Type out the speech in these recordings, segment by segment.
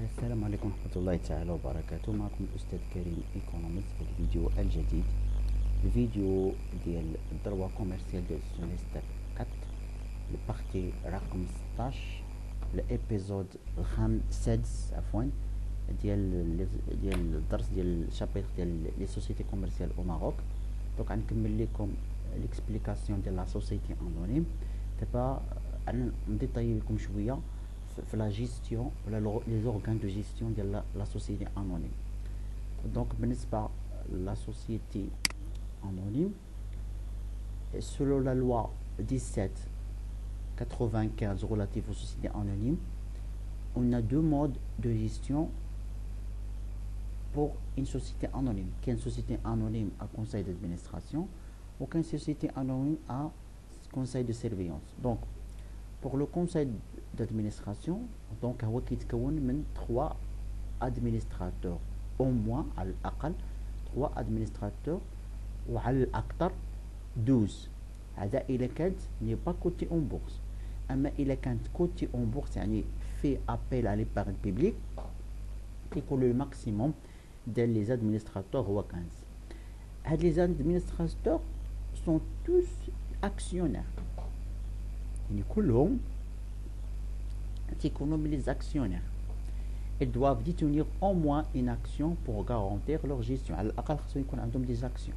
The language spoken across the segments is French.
السلام عليكم ورحمة الله تعالى وبركاته. معكم الأستاذ كريم إيكونوميست في الفيديو الجديد، الفيديو ديال الدروا كوميرسيال ديال السيمستر 4 البارتي رقم 16 الابيزود السادس ديال الدرس ديال الشابيتر ديال لي سوسيتي كوميرسيال او ماروك. دونك غنكمل لكم ليكسبليكاسيون ديال لا سوسيتي انونيم. دابا انا نديطاي لكم شويه في لا جيستيون ولا لي زورغان دو جيستيون ديال لا سوسيتي انونيم. دونك بالنسبه لا سوسيتي anonyme, et selon la loi 1795 relative aux sociétés anonymes, on a deux modes de gestion pour une société anonyme. Qu'une société anonyme à conseil d'administration ou qu'une société anonyme à conseil de surveillance. Donc, pour le conseil d'administration, donc هو كيتكون من 3 administrateurs au moins على الأقل 3 administrateurs وعلى الأكثر 12. هذا إلا كانت ني با كوتي اون بورس. أما إلا كانت كوتي اون بورس يعني في أبيل على ليبارن بيبليك كيكون لو ماكسيموم ديال لي زادمينستراتور هو 15. هاد لي زادمينستراتور سون توس أكسيونير، يعني كلهم تيكونوا من لي زاكسيونير. Ils doivent détenir au moins une action pour garantir leur gestion. على الأقل خصهم يكون عندهم des actions.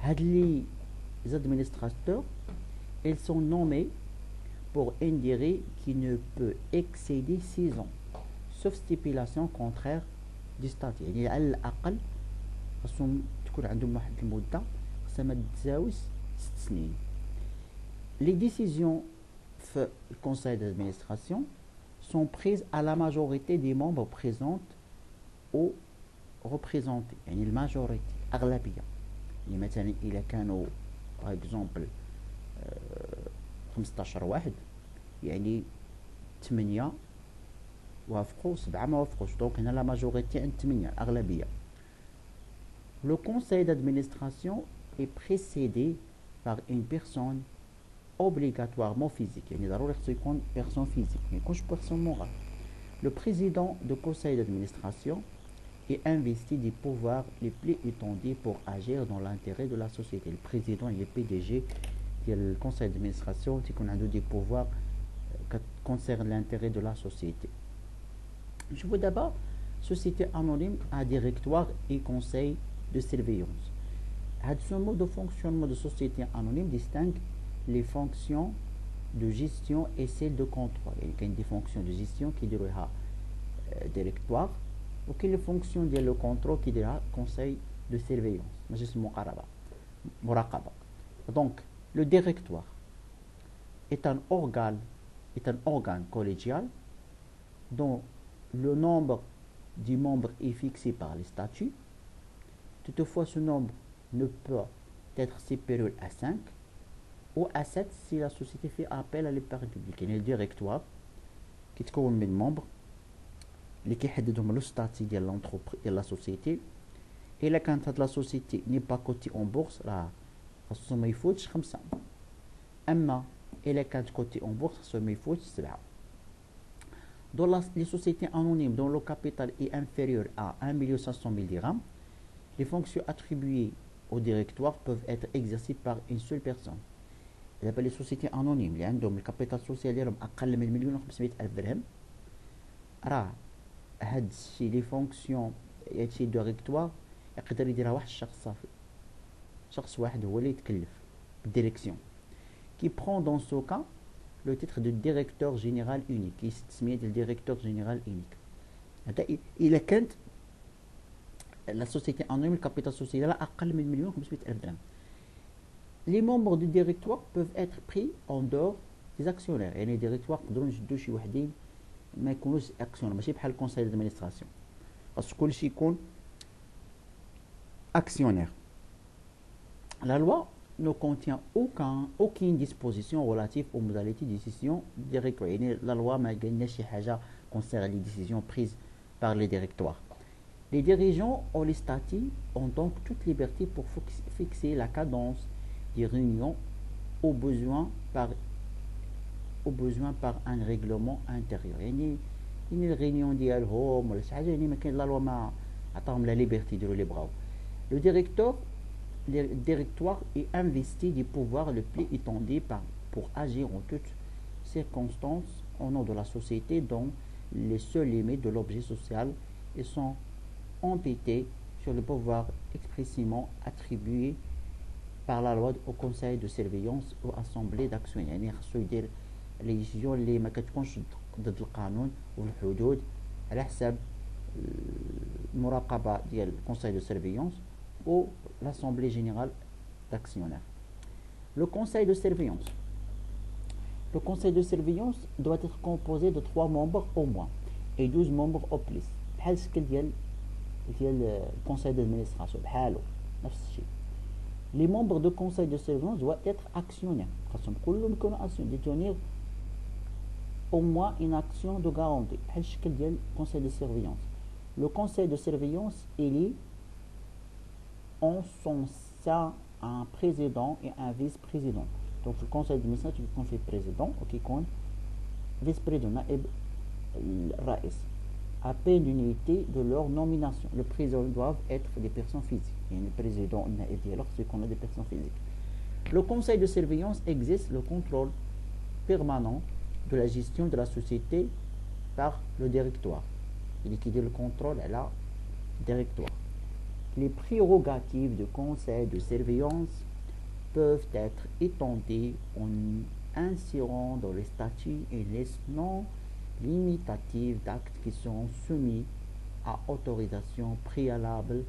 هاد لي administrateurs, ils sont nommés pour une durée qui ne peut excéder 6 ans, sauf stipulation contraire du statut. يعني على الأقل خصهم تكون عندهم واحد المدة خصها ما تتجاوز 6 سنين. Les décisions في le conseil d'administration sont prises à la majorité des membres présents ou représentés. يعني الماجوريتي أغلبية. يعني مثلا إلا كانوا باغ اكزومبل 15 واحد، يعني 8 وافقوا 7 ما وافقوش، دونك هنا لا ماجوريتي عند 8 الأغلبية. Le conseil d'administration est précédé par une personne obligatoirement physique، يعني ضروري خصو يكون بيرسون فيزيك، ما يكونش بيرسون مورال. Le président du conseil d'administration est investi des pouvoirs les plus étendus pour agir dans l'intérêt de la société. Le président et le PDG du conseil d'administration تيكون عنده des pouvoirs concernant l'intérêt de la société. Je veux d'abord société anonyme à directoire et conseil de surveillance. Ce mode de fonctionnement de société anonyme distingue les fonctions de gestion et celles de contrôle. Il y a des fonctions de gestion qui diront directoire ou que les fonctions de le contrôle qui diront conseil de surveillance. Donc, le directoire est un organe collégial dont le nombre de membres est fixé par les statuts. Toutefois, ce nombre ne peut être supérieur à 5 ou à 7 si la société fait appel à l'épargne publique. يعني الديريكتوار كيتكون من ممبر اللي كيحددهم لو ستاتي ديال لونتربريز ديال لا سوسيتي. الا كانت هاد لا سوسيتي ني با كوتي اون بورس راه خاصو ما يفوتش 5، اما الا كانت كوتي اون بورس خاصو ما يفوتش 7. Dans les sociétés anonymes dont le capital est inférieur à 1,5 million dirhams, les fonctions attribuées au directoire peuvent être exercées par une seule personne. دابا لي سوسيتي انونيم اللي عندهم الكابيتال سوسيال ديالهم اقل من 1,500,000 درهم، راه هاد الشيء لي فونكسيون هادشي ديريكتوار يقدر يديرها واحد الشخص صافي، شخص واحد هو اللي يتكلف بالديريكسيون كي برون دون سو كا لو تيتر دو ديريكتور جينيرال اونيك، التسميه ديال ديريكتور جينيرال اونيك. هذا الا كانت لا سوسيتي انونيم الكابيتال سوسيال ديالها اقل من 1,500,000 درهم. Les membres du directoire peuvent être pris en dehors des actionnaires. يعني الديريكتوار يقدروا نشدوا شي وحدين ما يكونوش اكسيونير، ماشي بحال الكونساي دادمينستراسيون، خاص كلشي يكون actionnaire. La loi ne contient aucune disposition relative aux modalités de décision directoire. يعني la loi ما قالناش شي حاجه concernant les décisions prises par les directoires. Les dirigeants ou les statuts ont donc toute liberté pour fixer la cadence des réunions au besoin par un règlement intérieur. يعني يعني الغينيون ديالهم ولا شي حاجه يعني ما كاين لا لوا ما عطاهم لا ليبرتي يديروا اللي بغاو. Le directoire est investi du pouvoir le plus étendu pour agir en toutes circonstances au nom de la société dans les seules limites de l'objet social et sont entêtés sur le pouvoir expressément attribué par la loi au conseil de surveillance ou assemblée d'actionnaires. يعني خصو يدير لي ديسيزيون اللي ما كتكونش ضد القانون والحدود على حساب المراقبه ديال الكونساي دو سيرفيونس ou l'Assemblée générale d'actionnaires. Le conseil de surveillance. Le conseil de surveillance doit être composé de 3 membres au moins et 12 membres au plus. بحال الشكل ديال الكونساي d'administration بحالو نفس الشيء. Les membres du conseil de surveillance doivent être actionnaires. خاصهم كلهم يكونوا actionnaires détenir au moins une action de garantie بحال الشكل ديال conseil de surveillance. Le conseil de surveillance élit en son sein un président et un vice-président. Donc le conseil d'administration يكون فيه président وكيكون vice-président نائب الرئيس. À peine d'unité de leur nomination. Le président doivent être des personnes physiques. Et le président نائب ديالو خصو يكونوا des personnes physiques. Le conseil de surveillance exerce le contrôle permanent de la gestion de la société par le directoire. Il est le contrôle à la directoire. Les prérogatives du conseil de surveillance peuvent être étendues en insérant dans les statuts une liste non limitative d'actes qui sont soumis à autorisation préalable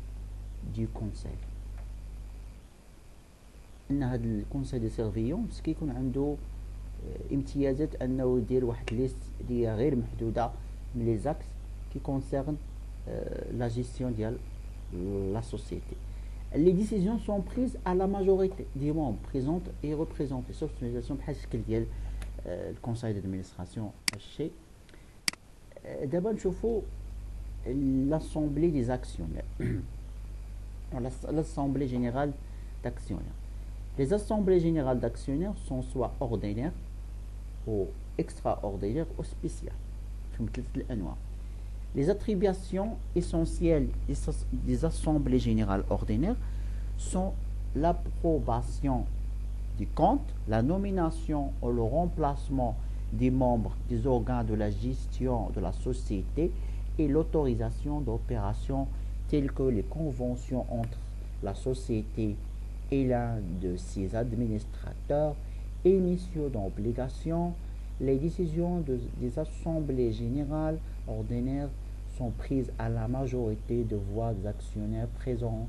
du conseil. ان هذا الكونساي دو سيرفيونس كيكون عنده امتيازات انه يدير واحد ليست اللي هي غير محدوده من لي زاكس كي كونسيرن لا جيستيون ديال la société. Les décisions sont prises à la majorité des membres présents et représentés, sauf l'utilisation بحال ديال الكونساي d'administration. الشيء دابا نشوفوا l'assemblée des actionnaires. L'assemblée générale d'actionnaires. Les assemblées générales d'actionnaires sont soit ordinaires ou extraordinaires ou spéciales. فيهم 3 الانواع. Les attributions essentielles des assemblées générales ordinaires sont l'approbation du compte, la nomination ou le remplacement des membres des organes de la gestion de la société et l'autorisation d'opérations telles que les conventions entre la société et l'un de ses administrateurs, émission d'obligations. Les décisions des assemblées générales ordinaires sont prises à la majorité de voix des actionnaires présents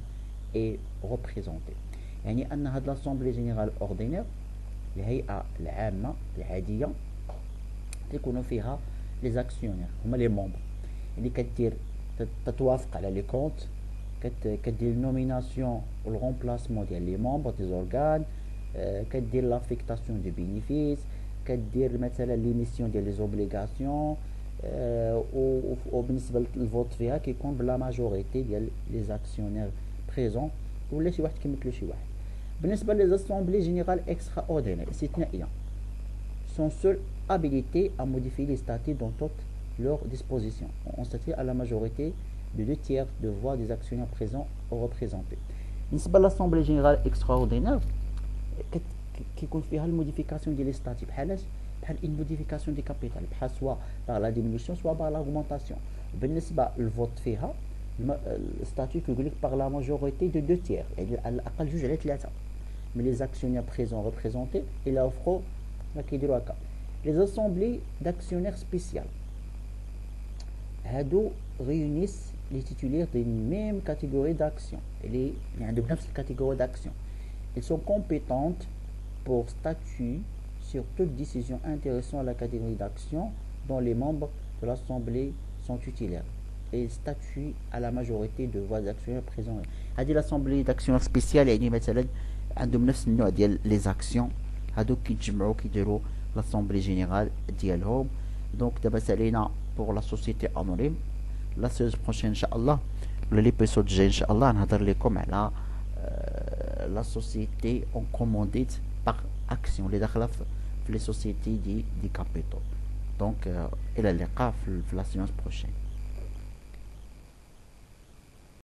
et représentés. يعني أن هذه l'assemblée générale ordinaire الهيئة العامة العادية تكون فيها les actionnaires هما les membres اللي كدير تتوافق على لي كونت كدير النوميناسيون والرومبلاسمون ديال لي membres des organes كدير l'affectation du bénéfice كدير مثلا ليميسيون ديال لي زوبليغاسيون وبالنسبه للفوت فيها كيكون بلا ماجوريتي ديال لي زاكسيونير بريزون ولا شي واحد كيمثلو شي واحد. بالنسبه لي زاسامبلي جينيرال اكسترا اوردينير استثنائيه sont seuls habilités à modifier les statuts dans toutes leurs dispositions en statut à la majorité de 2/3 de voix des actionnaires présents ou représentés. بالنسبه للاسامبلي جينيرال اكسترا اوردينير كيكون فيها الموديفيكاسيون ديال لي ستاتي بحال une modification du capital soit par la diminution soit par l'augmentation. بالنسبه للفوت فيها الستاتut كيقول لك par la majorité de 2/3 يعني على الاقل 2/3 من les actionnaires présents représentés et la offre ما كيديروا هكا. les assemblées d'actionnaires spéciales هادو réunissent les titulaires d'une même catégorie d'actions اللي عندهم نفس الكاتيجوري d'action. Ils sont compétentes pour statuer sur toute décision intéressant la catégorie d'action dont les membres de l'Assemblée sont titulaires et statuent à la majorité de voix d'actionnaires présents. هذه l'Assemblée d'actionnaires spéciale يعني مثلا عندهم نفس النوع ديال les actions هادو كيتجمعوا كيديروا l'Assemblée générale ديالهم. دونك دابا سالينا pour la société anonyme. La semaine prochaine ان شاء الله ولا ليبيسود الجاي ان شاء الله نهضر لكم على la société en commandite par action اللي داخله في les sociétés دي كابيتال. Donc, إلى اللقاء في la séance prochaine.